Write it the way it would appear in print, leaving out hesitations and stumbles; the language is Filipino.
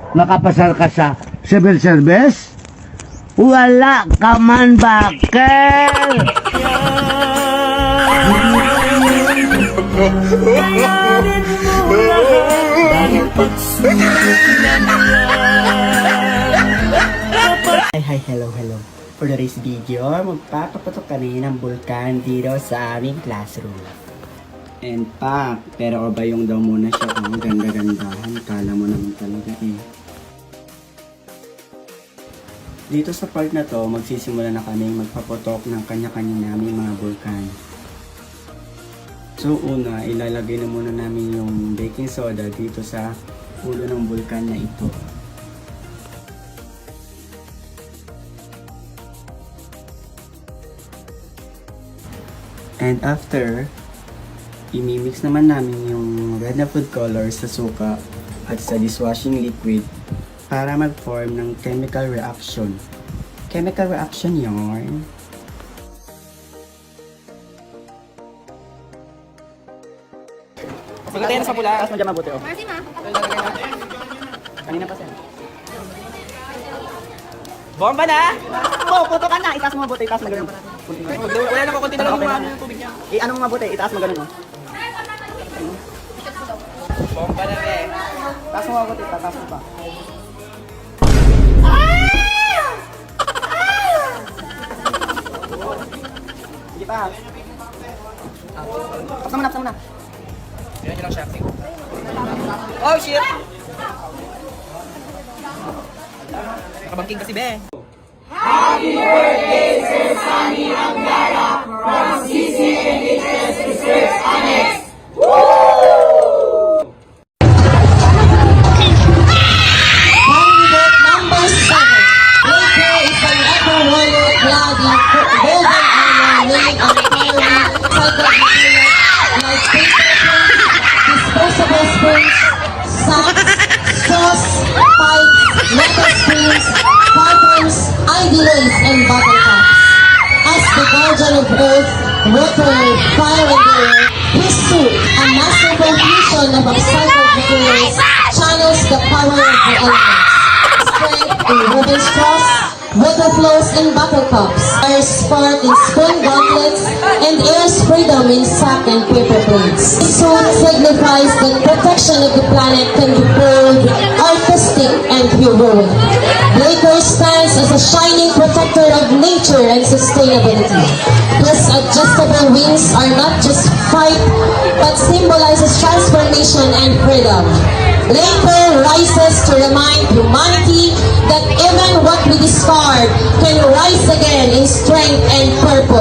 Nakapasal ka sa civil service? Wala ka man, bakit? Hi, hello. For today's video, magpapapatok kami ng bulkan dito sa aming classroom. And pack, pero obayong daw muna siya kung ganda-gandahan. Kala mo naman talaga eh. Dito sa part na to, magsisimula na kami magpaputok ng kanya-kanya naming mga bulkan. So una, ilalagay na muna namin yung baking soda dito sa ulo ng bulkan na ito. And after, imimix naman namin yung red na food color sa suka at sa dishwashing liquid para mag-form ng chemical reaction. Chemical reaction yarn. Sige tayo sa pula. Taas mo dyan mabuti, oh. Marcy, ma. Kanina pa siya. Bomba na! Oh, puto ka na! Itaas mo mabuti, itaas mo ganun. Wala na kukunti na lang yung tubig niya. Ano mo mabuti, itaas mo ganun, oh. Bomba na eh. Itaas mo mabuti, itaas mo pa. Sige pa. Tapos mo na. Yan yung lang shopping. Oh shit! Nakabangking kasi be. Disposable spoons, socks, sauce, pipes, metal spoons, buttons, ID lace, and bottle caps. As the guardian of earth, water, fire, and air, his suit, a masterful fusion of upcycled materials, channels the power of the elements. Strength in wooden straws, water flows in bottle cups, air spark in spoon gauntlets, and air's freedom in sack and paper plates. This suit signifies that protection of the planet can be bold, artistic, and heroic. Laker stands as a shining protector of nature and sustainability. His adjustable wings are not just fight, but symbolizes transformation and freedom. Laker rises to remind humanity that even what we discard can rise again in strength and purpose.